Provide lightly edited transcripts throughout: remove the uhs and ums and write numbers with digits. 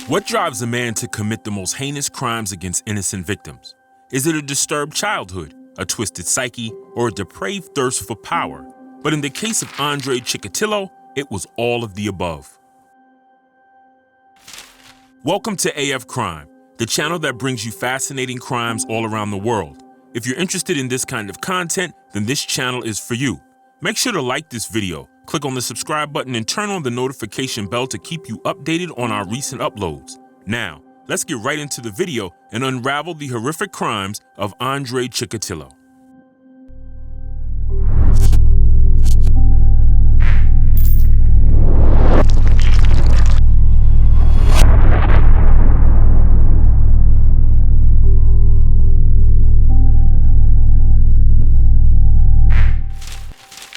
What drives a man to commit the most heinous crimes against innocent victims? Is it a disturbed childhood, a twisted psyche, or a depraved thirst for power? But in the case of Andrei Chikatilo, it was all of the above. Welcome to AF Crime, the channel that brings you fascinating crimes all around the world. If you're interested in this kind of content, then this channel is for you. Make sure to like this video, click on the subscribe button, and turn on the notification bell to keep you updated on our recent uploads. Now, let's get right into the video and unravel the horrific crimes of Andrei Chikatilo.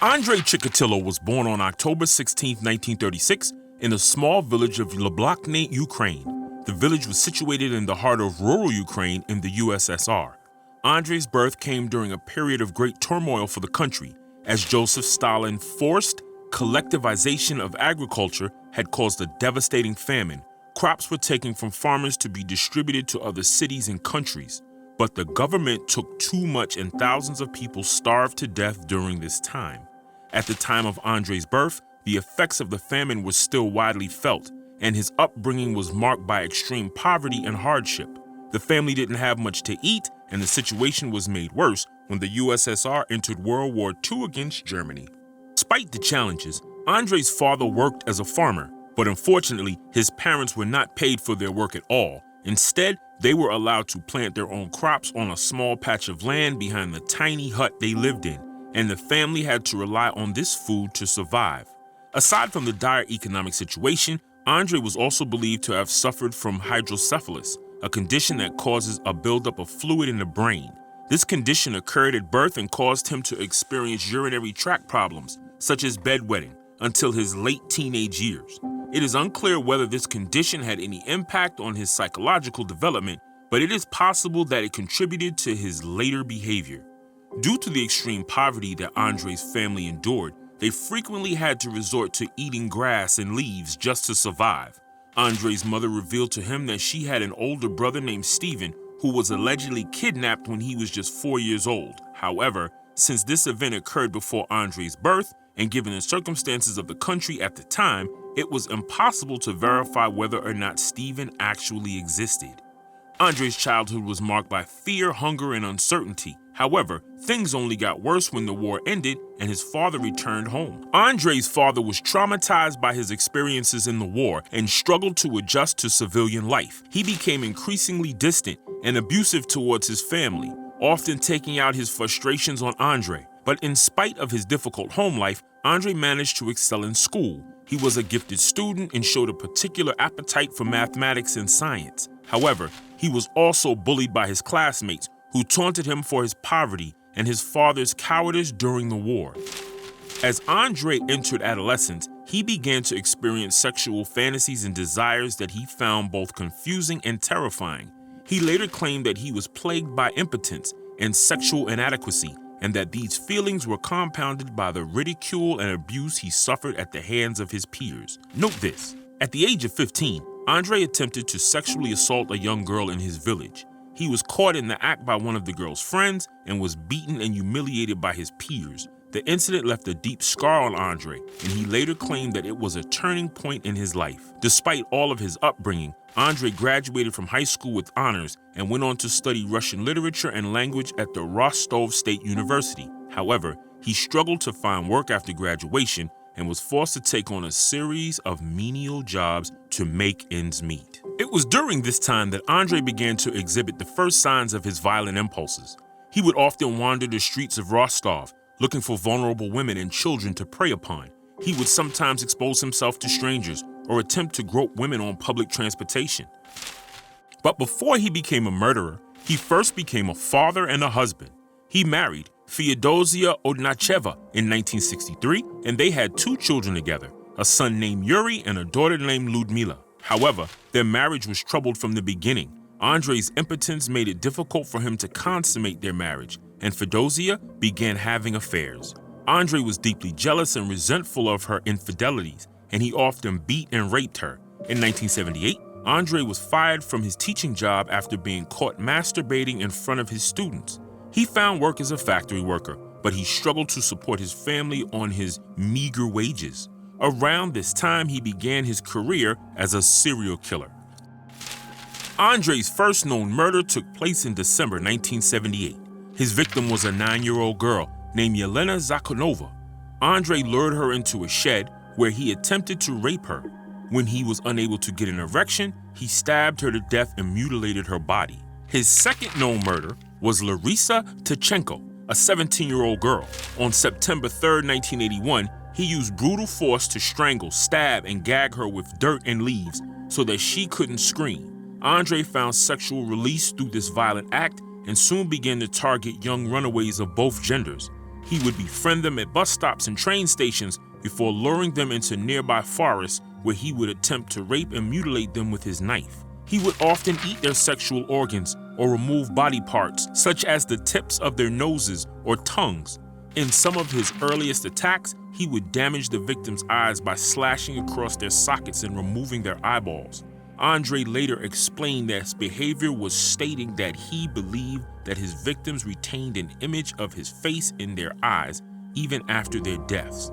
Andrei Chikatilo was born on October 16, 1936, in a small village of Yablokne, Ukraine. The village was situated in the heart of rural Ukraine in the USSR. Andrei's birth came during a period of great turmoil for the country, as Joseph Stalin's forced collectivization of agriculture had caused a devastating famine. Crops were taken from farmers to be distributed to other cities and countries. But the government took too much and thousands of people starved to death during this time. At the time of Andrei's birth, the effects of the famine were still widely felt, and his upbringing was marked by extreme poverty and hardship. The family didn't have much to eat, and the situation was made worse when the USSR entered World War II against Germany. Despite the challenges, Andrei's father worked as a farmer, but unfortunately, his parents were not paid for their work at all. Instead, they were allowed to plant their own crops on a small patch of land behind the tiny hut they lived in, and the family had to rely on this food to survive. Aside from the dire economic situation, Andrei was also believed to have suffered from hydrocephalus, a condition that causes a buildup of fluid in the brain. This condition occurred at birth and caused him to experience urinary tract problems, such as bedwetting, until his late teenage years. It is unclear whether this condition had any impact on his psychological development, but it is possible that it contributed to his later behavior. Due to the extreme poverty that Andrei's family endured, they frequently had to resort to eating grass and leaves just to survive. Andrei's mother revealed to him that she had an older brother named Steven who was allegedly kidnapped when he was just 4 years old. However, since this event occurred before Andrei's birth, and given the circumstances of the country at the time, it was impossible to verify whether or not Steven actually existed. Andrei's childhood was marked by fear, hunger, and uncertainty. However, things only got worse when the war ended and his father returned home. Andrei's father was traumatized by his experiences in the war and struggled to adjust to civilian life. He became increasingly distant and abusive towards his family, often taking out his frustrations on Andrei. But in spite of his difficult home life, Andrei managed to excel in school. He was a gifted student and showed a particular appetite for mathematics and science. However, he was also bullied by his classmates, who taunted him for his poverty and his father's cowardice during the war. As Andrei entered adolescence, he began to experience sexual fantasies and desires that he found both confusing and terrifying. He later claimed that he was plagued by impotence and sexual inadequacy, and that these feelings were compounded by the ridicule and abuse he suffered at the hands of his peers. Note this: at the age of 15, Andrei attempted to sexually assault a young girl in his village. He was caught in the act by one of the girl's friends and was beaten and humiliated by his peers. The incident left a deep scar on Andrei, and he later claimed that it was a turning point in his life. Despite all of his upbringing, Andrei graduated from high school with honors and went on to study Russian literature and language at the Rostov State University. However, he struggled to find work after graduation and was forced to take on a series of menial jobs to make ends meet. It was during this time that Andrei began to exhibit the first signs of his violent impulses. He would often wander the streets of Rostov, looking for vulnerable women and children to prey upon. He would sometimes expose himself to strangers or attempt to grope women on public transportation. But before he became a murderer, he first became a father and a husband. He married Feodosia Odnacheva in 1963, and they had 2 children together, a son named Yuri and a daughter named Ludmila. However, their marriage was troubled from the beginning. Andrei's impotence made it difficult for him to consummate their marriage, and Feodosia began having affairs. Andrei was deeply jealous and resentful of her infidelities, and he often beat and raped her. In 1978, Andrei was fired from his teaching job after being caught masturbating in front of his students. He found work as a factory worker, but he struggled to support his family on his meager wages. Around this time, he began his career as a serial killer. Andrei's first known murder took place in December 1978. His victim was a 9-year-old girl named Yelena Zakhanova. Andrei lured her into a shed where he attempted to rape her. When he was unable to get an erection, he stabbed her to death and mutilated her body. His second known murder was Larisa Tkachenko, a 17-year-old girl. On September 3, 1981, he used brutal force to strangle, stab, and gag her with dirt and leaves so that she couldn't scream. Andrei found sexual release through this violent act and soon began to target young runaways of both genders. He would befriend them at bus stops and train stations before luring them into nearby forests where he would attempt to rape and mutilate them with his knife. He would often eat their sexual organs or remove body parts, such as the tips of their noses or tongues. In some of his earliest attacks, he would damage the victims' eyes by slashing across their sockets and removing their eyeballs. Andrei later explained that his behavior was stating that he believed that his victims retained an image of his face in their eyes even after their deaths.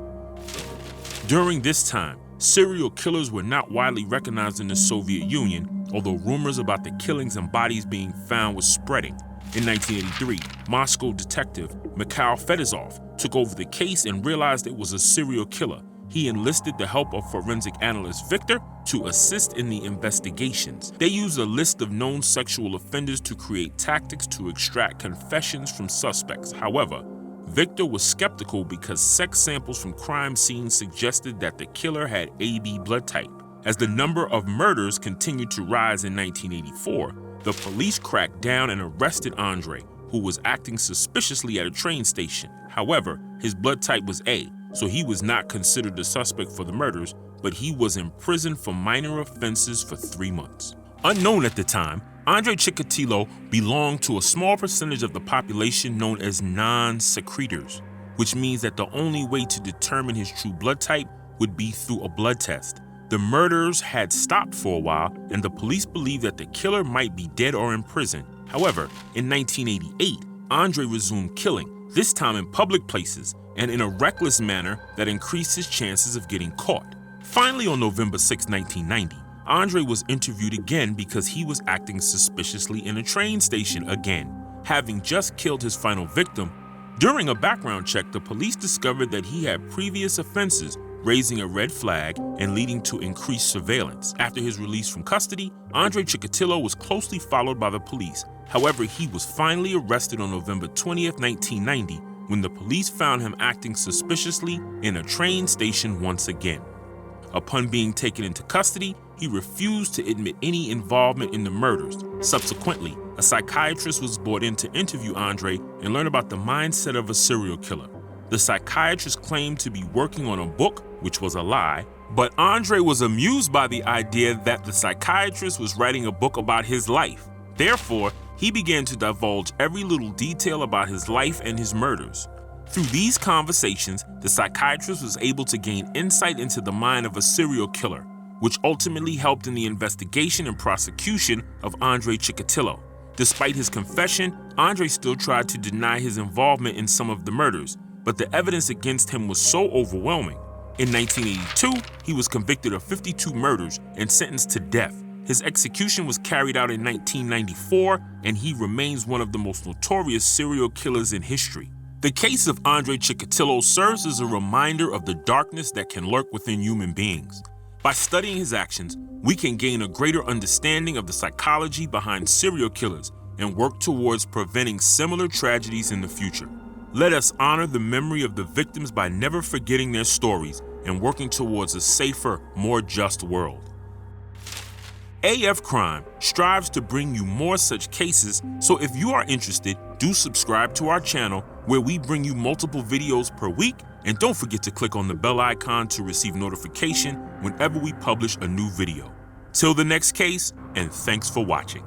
During this time, serial killers were not widely recognized in the Soviet Union, although rumors about the killings and bodies being found was spreading. In 1983, Moscow detective Mikhail Fedosov took over the case and realized it was a serial killer. He enlisted the help of forensic analyst Victor to assist in the investigations. They used a list of known sexual offenders to create tactics to extract confessions from suspects. However, Victor was skeptical because sex samples from crime scenes suggested that the killer had AB blood type. As the number of murders continued to rise in 1984, the police cracked down and arrested Andrei, who was acting suspiciously at a train station. However, his blood type was A, so he was not considered a suspect for the murders, but he was imprisoned for minor offenses for 3 months. Unknown at the time, Andrei Chikatilo belonged to a small percentage of the population known as non-secretors, which means that the only way to determine his true blood type would be through a blood test. The murders had stopped for a while, and the police believed that the killer might be dead or in prison. However, in 1988, Andrei resumed killing, this time in public places and in a reckless manner that increased his chances of getting caught. Finally, on November 6, 1990, Andrei was interviewed again because he was acting suspiciously in a train station again, having just killed his final victim. During a background check, the police discovered that he had previous offenses, raising a red flag and leading to increased surveillance. After his release from custody, Andrei Chikatilo was closely followed by the police. However, he was finally arrested on November 20th, 1990, when the police found him acting suspiciously in a train station once again. Upon being taken into custody, he refused to admit any involvement in the murders. Subsequently, a psychiatrist was brought in to interview Andrei and learn about the mindset of a serial killer. The psychiatrist claimed to be working on a book, which was a lie, but Andrei was amused by the idea that the psychiatrist was writing a book about his life. Therefore, he began to divulge every little detail about his life and his murders. Through these conversations, the psychiatrist was able to gain insight into the mind of a serial killer, which ultimately helped in the investigation and prosecution of Andrei Chikatilo. Despite his confession, Andrei still tried to deny his involvement in some of the murders, but the evidence against him was so overwhelming. In 1982, he was convicted of 52 murders and sentenced to death. His execution was carried out in 1994, and he remains one of the most notorious serial killers in history. The case of Andrei Chikatilo serves as a reminder of the darkness that can lurk within human beings. By studying his actions, we can gain a greater understanding of the psychology behind serial killers and work towards preventing similar tragedies in the future. Let us honor the memory of the victims by never forgetting their stories and working towards a safer, more just world. AF Crime strives to bring you more such cases, so if you are interested, do subscribe to our channel where we bring you multiple videos per week, and don't forget to click on the bell icon to receive notification whenever we publish a new video. Till the next case, and thanks for watching.